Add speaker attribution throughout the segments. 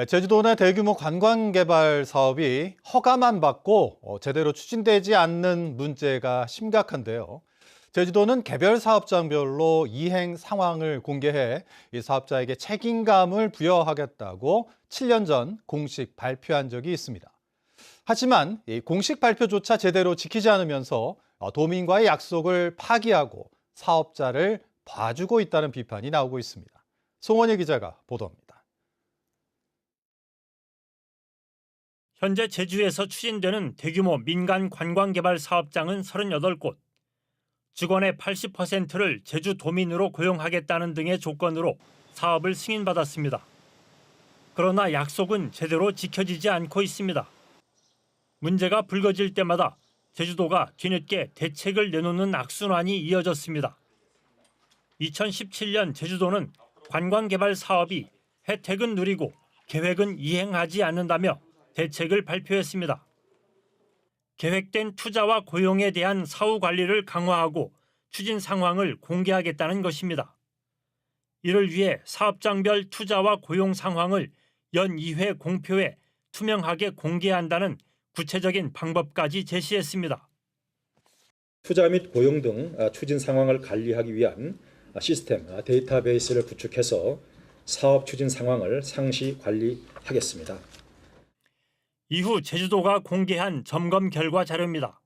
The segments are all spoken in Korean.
Speaker 1: 제주도 내 대규모 관광개발 사업이 허가만 받고 제대로 추진되지 않는 문제가 심각한데요. 제주도는 개별 사업장별로 이행 상황을 공개해 이 사업자에게 책임감을 부여하겠다고 7년 전 공식 발표한 적이 있습니다. 하지만 이 공식 발표조차 제대로 지키지 않으면서 도민과의 약속을 파기하고 사업자를 봐주고 있다는 비판이 나오고 있습니다. 송원일 기자가 보도합니다.
Speaker 2: 현재 제주에서 추진되는 대규모 민간 관광개발 사업장은 38곳, 직원의 80%를 제주도민으로 고용하겠다는 등의 조건으로 사업을 승인받았습니다. 그러나 약속은 제대로 지켜지지 않고 있습니다. 문제가 불거질 때마다 제주도가 뒤늦게 대책을 내놓는 악순환이 이어졌습니다. 2017년 제주도는 관광개발 사업이 혜택은 누리고 계획은 이행하지 않는다며 대책을 발표했습니다. 계획된 투자와 고용에 대한 사후 관리를 강화하고 추진 상황을 공개하겠다는 것입니다. 이를 위해 사업장별 투자와 고용 상황을 연 2회 공표해 투명하게 공개한다는 구체적인 방법까지 제시했습니다.
Speaker 3: 투자 및 고용 등 추진 상황을 관리하기 위한 시스템, 데이터베이스를 구축해서 사업 추진 상황을 상시 관리하겠습니다.
Speaker 2: 이후 제주도가 공개한 점검 결과 자료입니다.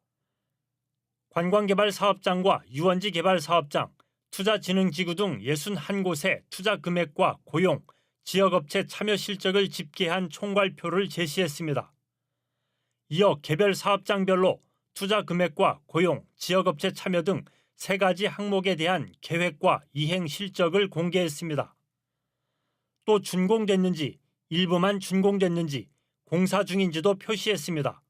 Speaker 2: 관광개발 사업장과 유원지 개발 사업장, 투자진흥지구 등 61곳의 투자 금액과 고용, 지역업체 참여 실적을 집계한 총괄표를 제시했습니다. 이어 개별 사업장별로 투자 금액과 고용, 지역업체 참여 등 3가지 항목에 대한 계획과 이행 실적을 공개했습니다. 또 준공됐는지, 일부만 준공됐는지, 공사 중인지도 표시했습니다.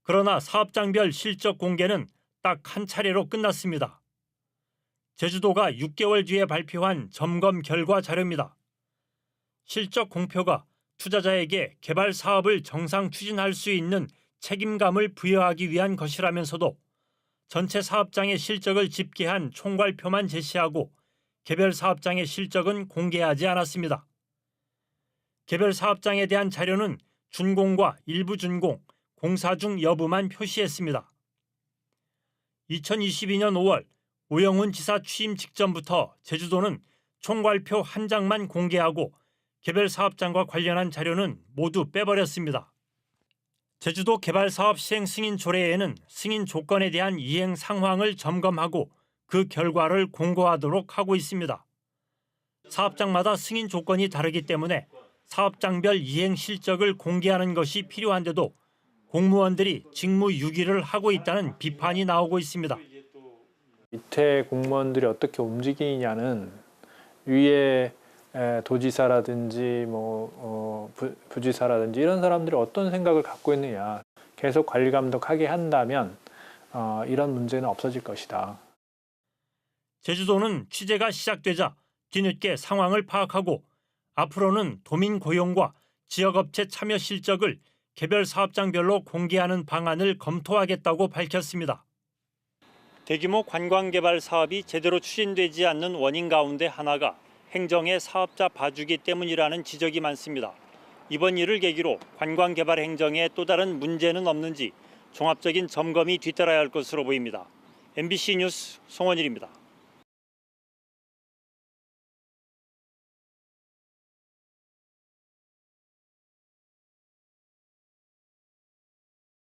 Speaker 2: 그러나 사업장별 실적 공개는 딱 한 차례로 끝났습니다. 제주도가 6개월 뒤에 발표한 점검 결과 자료입니다. 실적 공표가 투자자에게 개발 사업을 정상 추진할 수 있는 책임감을 부여하기 위한 것이라면서도 전체 사업장의 실적을 집계한 총괄표만 제시하고 개별 사업장의 실적은 공개하지 않았습니다. 개별 사업장에 대한 자료는 준공과 일부 준공, 공사 중 여부만 표시했습니다. 2022년 5월 오영훈 지사 취임 직전부터 제주도는 총괄표 한 장만 공개하고 개별 사업장과 관련한 자료는 모두 빼버렸습니다. 제주도 개발사업 시행 승인 조례에는 승인 조건에 대한 이행 상황을 점검하고 그 결과를 공고하도록 하고 있습니다. 사업장마다 승인 조건이 다르기 때문에 사업장별 이행 실적을 공개하는 것이 필요한데도 공무원들이 직무 유기를 하고 있다는 비판이 나오고 있습니다.
Speaker 4: 밑에 공무원들이 어떻게 움직이냐는 위에 도지사라든지 부지사라든지 이런 사람들이 어떤 생각을 갖고 있느냐, 계속 관리 감독하게 한다면 이런 문제는 없어질 것이다.
Speaker 2: 제주도는 취재가 시작되자 뒤늦게 상황을 파악하고 앞으로는 도민 고용과 지역업체 참여 실적을 개별 사업장별로 공개하는 방안을 검토하겠다고 밝혔습니다. 대규모 관광개발 사업이 제대로 추진되지 않는 원인 가운데 하나가 행정의 사업자 봐주기 때문이라는 지적이 많습니다. 이번 일을 계기로 관광개발 행정에 또 다른 문제는 없는지 종합적인 점검이 뒤따라야 할 것으로 보입니다. MBC 뉴스 송원일입니다.